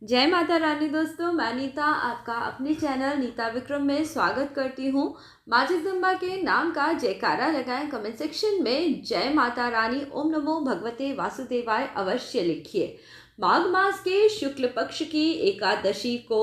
जय माता रानी दोस्तों, मैं नीता आपका अपने चैनल नीता विक्रम में स्वागत करती हूँ। माँ जगदम्बा के नाम का जयकारा लगाएं कमेंट सेक्शन में। जय माता रानी, ओम नमो भगवते वासुदेवाय अवश्य लिखिए। माघ मास के शुक्ल पक्ष की एकादशी को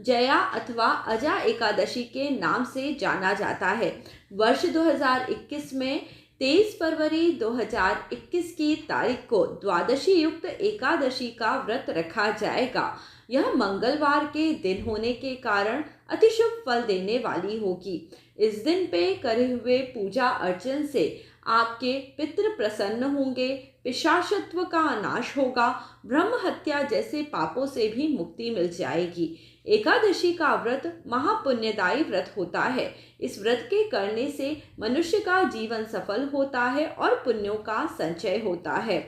जया अथवा अजा एकादशी के नाम से जाना जाता है। वर्ष 2021 में 23 फरवरी 2021 की तारीख को द्वादशी युक्त एकादशी का व्रत रखा जाएगा। यह मंगलवार के दिन होने के कारण अति शुभ फल देने वाली होगी। इस दिन पे करे हुए पूजा अर्चन से आपके पितृ प्रसन्न होंगे, पिशाचत्व का नाश होगा, ब्रह्म हत्या जैसे पापों से भी मुक्ति मिल जाएगी। एकादशी का व्रत महापुण्यदायी व्रत होता है। इस व्रत के करने से मनुष्य का जीवन सफल होता है और पुण्यों का संचय होता है।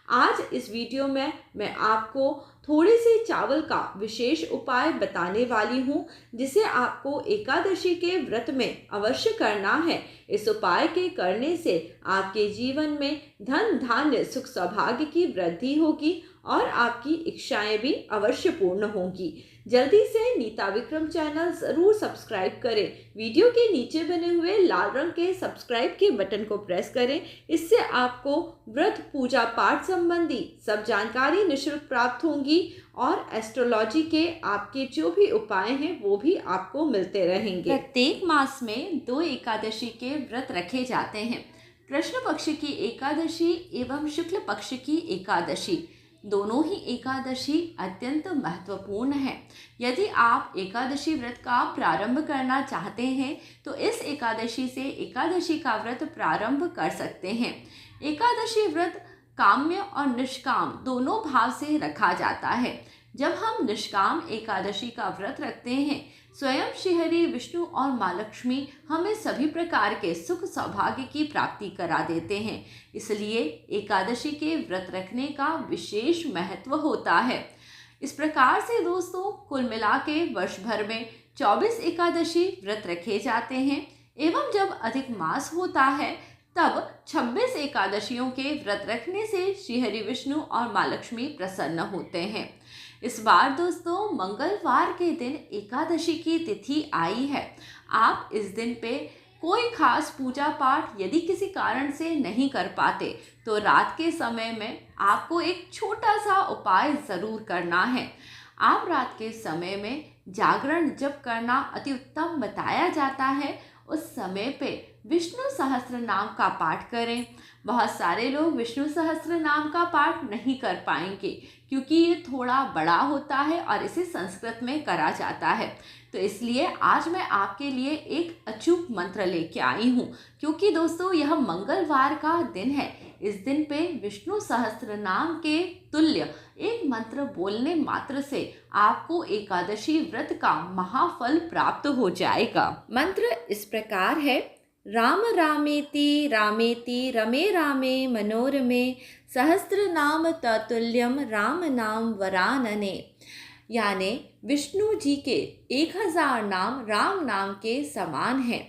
आज इस वीडियो में मैं आपको थोड़े से चावल का विशेष उपाय बताने वाली हूँ, जिसे आपको एकादशी के व्रत में अवश्य करना है। इस उपाय के करने से आपके जीवन में धन धान्य सुख सौभाग्य की वृद्धि होगी और आपकी इच्छाएं भी अवश्य पूर्ण होंगी। जल्दी से नीता विक्रम चैनल जरूर सब्सक्राइब करें। वीडियो के नीचे बने हुए लाल रंग के सब्सक्राइब के बटन को प्रेस करें। इससे आपको व्रत पूजा पाठ संबंधी सब जानकारी निःशुल्क प्राप्त होंगी और एस्ट्रोलॉजी के आपके जो भी उपाय हैं वो भी आपको मिलते रहेंगे। प्रत्येक मास में 2 एकादशी के व्रत रखे जाते हैं। कृष्ण पक्ष की एकादशी एवं शुक्ल पक्ष की एकादशी, दोनों ही एकादशी अत्यंत महत्वपूर्ण है। यदि आप एकादशी व्रत का प्रारंभ करना चाहते हैं तो इस एकादशी से एकादशी का व्रत प्रारंभ कर सकते हैं। एकादशी व्रत काम्य और निष्काम दोनों भाव से रखा जाता है। जब हम निष्काम एकादशी का व्रत रखते हैं, स्वयं श्रीहरि विष्णु और माँ लक्ष्मी हमें सभी प्रकार के सुख सौभाग्य की प्राप्ति करा देते हैं। इसलिए एकादशी के व्रत रखने का विशेष महत्व होता है। इस प्रकार से दोस्तों कुल मिला के वर्ष भर में 24 एकादशी व्रत रखे जाते हैं एवं जब अधिक मास होता है तब 26 एकादशियों के व्रत रखने से श्रीहरि विष्णु और माँ लक्ष्मी प्रसन्न होते हैं। इस बार दोस्तों मंगलवार के दिन एकादशी की तिथि आई है। आप इस दिन पे कोई खास पूजा पाठ यदि किसी कारण से नहीं कर पाते तो रात के समय में आपको एक छोटा सा उपाय ज़रूर करना है। आप रात के समय में जागरण जप करना अति उत्तम बताया जाता है। उस समय पे विष्णु सहस्त्र नाम का पाठ करें। बहुत सारे लोग विष्णु सहस्त्र नाम का पाठ नहीं कर पाएंगे क्योंकि ये थोड़ा बड़ा होता है और इसे संस्कृत में करा जाता है। तो इसलिए आज मैं आपके लिए एक अचूक मंत्र लेके आई हूँ, क्योंकि दोस्तों यह मंगलवार का दिन है। इस दिन पे विष्णु सहस्त्र नाम के तुल्य एक मंत्र बोलने मात्र से आपको एकादशी व्रत का महाफल प्राप्त हो जाएगा। मंत्र इस प्रकार है: राम रामेति रामेति रमे रामे मनोरमे सहस्त्र नाम ततुल्यम राम नाम वरानने। यानी विष्णु जी के 1000 नाम राम नाम के समान हैं।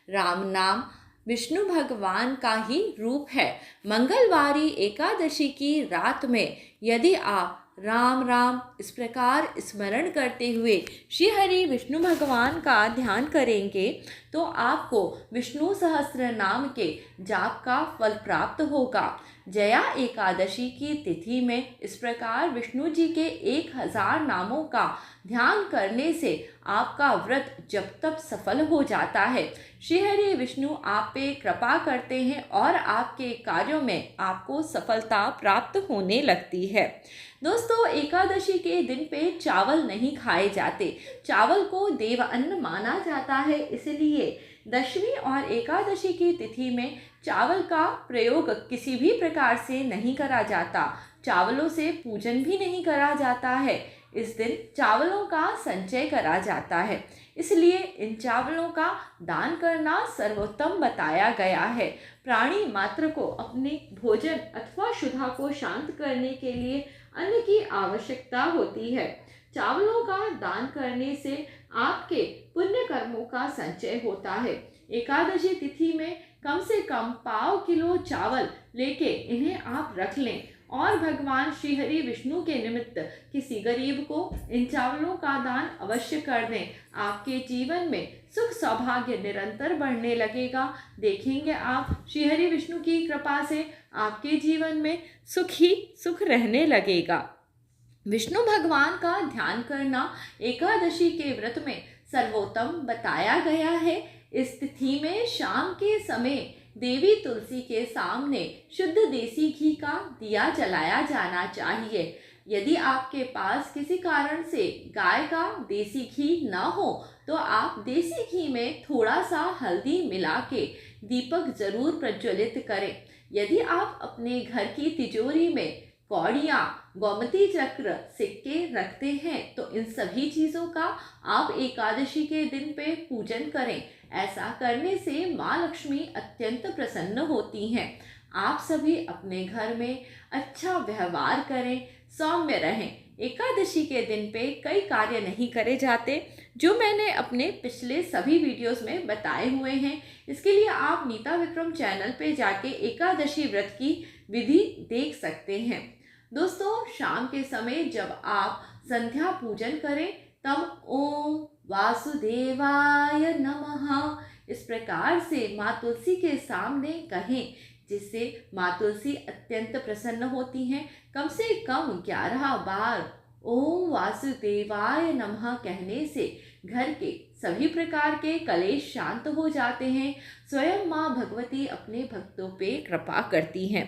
राम नाम विष्णु भगवान का ही रूप है। मंगलवारी एकादशी की रात में यदि आप राम राम इस प्रकार स्मरण करते हुए श्री हरि विष्णु भगवान का ध्यान करेंगे तो आपको विष्णु सहस्त्र नाम के जाप का फल प्राप्त होगा। जया एकादशी की तिथि में इस प्रकार विष्णु जी के 1000 नामों का ध्यान करने से आपका व्रत जब तक सफल हो जाता है। श्री हरि विष्णु आप पे कृपा करते हैं और आपके कार्यों में आपको सफलता प्राप्त होने लगती है। दोस्तों एकादशी के दिन पे चावल नहीं खाए जाते। चावल को देव अन्न माना जाता है, इसलिए दशमी और एकादशी की तिथि में चावल का प्रयोग किसी भी प्रकार से नहीं करा जाता। चावलों से पूजन भी नहीं करा जाता है। इस दिन चावलों का संचय करा जाता है, इसलिए इन चावलों का दान करना सर्वोत्तम बताया गया है। प्राणी मात्र को अपने भोजन अथवा क्षुधा को शांत करने के लिए अन्न की आवश्यकता होती है। चावलों का दान करने से आपके पुण्य कर्मों का संचय होता है। एकादशी तिथि में कम से कम 1/4 किलो चावल लेके इन्हें आप रख लें और भगवान श्री हरि विष्णु के निमित्त किसी गरीब को इन चावलों का दान अवश्य कर दें। आपके जीवन में सुख सौभाग्य निरंतर बढ़ने लगेगा। देखेंगे आप श्री हरि विष्णु की कृपा से आपके जीवन में सुख ही सुख रहने लगेगा। विष्णु भगवान का ध्यान करना एकादशी के व्रत में सर्वोत्तम बताया गया है। इस तिथि में शाम के समय देवी तुलसी के सामने शुद्ध देसी घी का दिया जलाया जाना चाहिए। यदि आपके पास किसी कारण से गाय का देसी घी न हो तो आप देसी घी में थोड़ा सा हल्दी मिला के दीपक जरूर प्रज्वलित करें। यदि आप अपने घर की तिजोरी में कौड़ियाँ, गोमती चक्र, सिक्के रखते हैं तो इन सभी चीज़ों का आप एकादशी के दिन पे पूजन करें। ऐसा करने से माँ लक्ष्मी अत्यंत प्रसन्न होती हैं। आप सभी अपने घर में अच्छा व्यवहार करें, सौम्य रहें। एकादशी के दिन पे कई कार्य नहीं करे जाते जो मैंने अपने पिछले सभी वीडियोस में बताए हुए हैं। इसके लिए आप नीता विक्रम चैनल पे जाके एकादशी व्रत की विधि देख सकते हैं। दोस्तों, शाम के समय जब आप संध्या पूजन करें तब ओम वासुदेवाय नमः इस प्रकार से माँ तुलसी के सामने कहें, जिससे माँ तुलसी अत्यंत प्रसन्न होती हैं। कम से कम 11 बार ओम वासुदेवाय नमः कहने से घर के सभी प्रकार के कलेश शांत हो जाते हैं। स्वयं माँ भगवती अपने भक्तों पे कृपा करती हैं।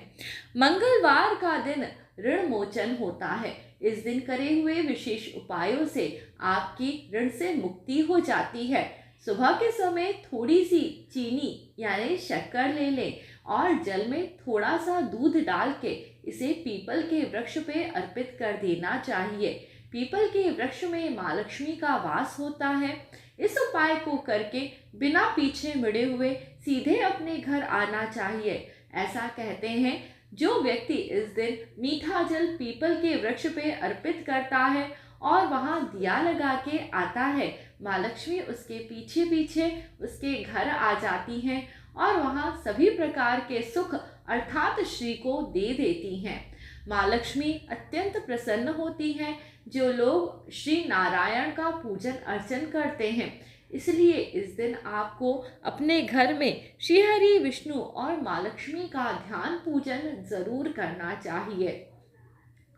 मंगलवार का दिन ऋण मोचन होता है। इस दिन करे हुए विशेष उपायों से आपकी ऋण से मुक्ति हो जाती है। सुबह के समय थोड़ी सी चीनी यानी शक्कर ले लें और जल में थोड़ा सा दूध डाल के इसे पीपल के वृक्ष पे अर्पित कर देना चाहिए। पीपल के वृक्ष में माँ लक्ष्मी का वास होता है। इस उपाय को करके बिना पीछे मुड़े हुए सीधे अपने घर आना चाहिए। ऐसा कहते हैं, जो व्यक्ति इस दिन मीठा जल पीपल के वृक्ष पे अर्पित करता है और वहाँ दिया लगा के आता है, माँ लक्ष्मी उसके पीछे पीछे उसके घर आ जाती हैं और वहाँ सभी प्रकार के सुख अर्थात श्री को दे देती हैं। माँ लक्ष्मी अत्यंत प्रसन्न होती हैं जो लोग श्री नारायण का पूजन अर्चन करते हैं। इसलिए इस दिन आपको अपने घर में श्री हरि विष्णु और माँ लक्ष्मी का ध्यान पूजन जरूर करना चाहिए।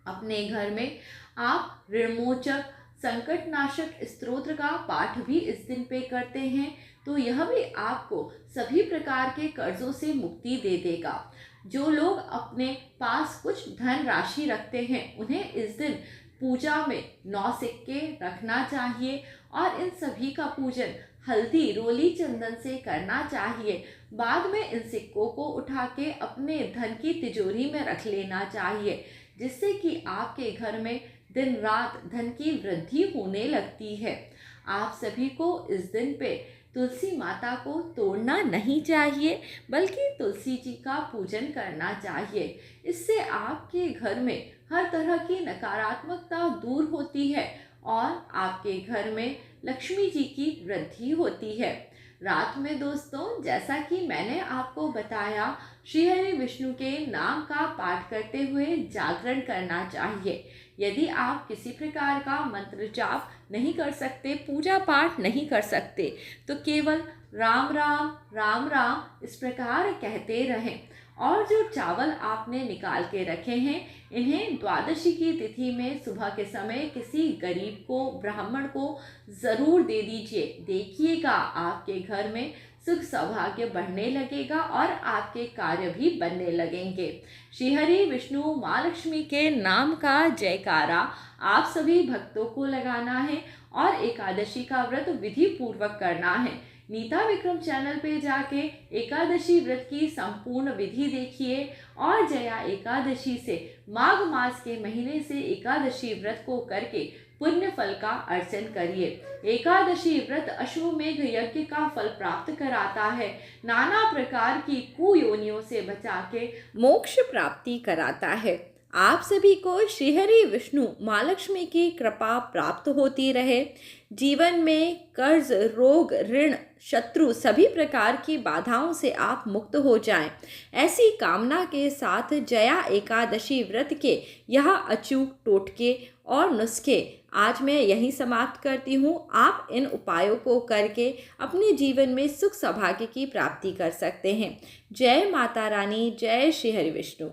अपने घर में आप ऋणमोचक संकटनाशक स्तोत्र का पाठ भी इस दिन पे करते हैं तो यह भी आपको सभी प्रकार के कर्जों से मुक्ति दे देगा। जो लोग अपने पास कुछ धन राशि रखते हैं उन्हें इस दिन पूजा में 9 सिक्के रखना चाहिए और इन सभी का पूजन हल्दी रोली चंदन से करना चाहिए। बाद में इन सिक्कों को उठा के अपने धन की तिजोरी में रख लेना चाहिए, जिससे कि आपके घर में दिन रात धन की वृद्धि होने लगती है। आप सभी को इस दिन पे तुलसी माता को तोड़ना नहीं चाहिए बल्कि तुलसी जी का पूजन करना चाहिए। इससे आपके घर में हर तरह की नकारात्मकता दूर होती है और आपके घर में लक्ष्मी जी की वृद्धि होती है। रात में दोस्तों, जैसा कि मैंने आपको बताया, श्री हरि विष्णु के नाम का पाठ करते हुए जागरण करना चाहिए। यदि आप किसी प्रकार का मंत्र जाप नहीं कर सकते, पूजा पाठ नहीं कर सकते, तो केवल राम राम राम राम इस प्रकार कहते रहें। और जो चावल आपने निकाल के रखे हैं, इन्हें द्वादशी की तिथि में सुबह के समय किसी गरीब को, ब्राह्मण को ज़रूर दे दीजिए। देखिएगा आपके घर में सुख सौभाग्य बढ़ने लगेगा और आपके कार्य भी बनने लगेंगे। श्री हरि विष्णु माँ लक्ष्मी के नाम का जयकारा आप सभी भक्तों को लगाना है और एकादशी का व्रत विधि पूर्वक करना है। नीता विक्रम चैनल पे जाके एकादशी व्रत की संपूर्ण विधि देखिए और जया एकादशी से माघ मास के महीने से एकादशी व्रत को करके पुण्य फल का अर्चन करिए। एकादशी व्रत अश्वमेघ यज्ञ का फल प्राप्त कराता है, नाना प्रकार की कुयोनियों से बचा के मोक्ष प्राप्ति कराता है। आप सभी को श्रीहरि विष्णु माँ लक्ष्मी की कृपा प्राप्त होती रहे। जीवन में कर्ज, रोग, ऋण, शत्रु सभी प्रकार की बाधाओं से आप मुक्त हो जाएं। ऐसी कामना के साथ जया एकादशी व्रत के यह अचूक टोटके और नुस्खे आज मैं यहीं समाप्त करती हूँ। आप इन उपायों को करके अपने जीवन में सुख सौभाग्य की प्राप्ति कर सकते हैं। जय माता रानी, जय श्री हरि विष्णु।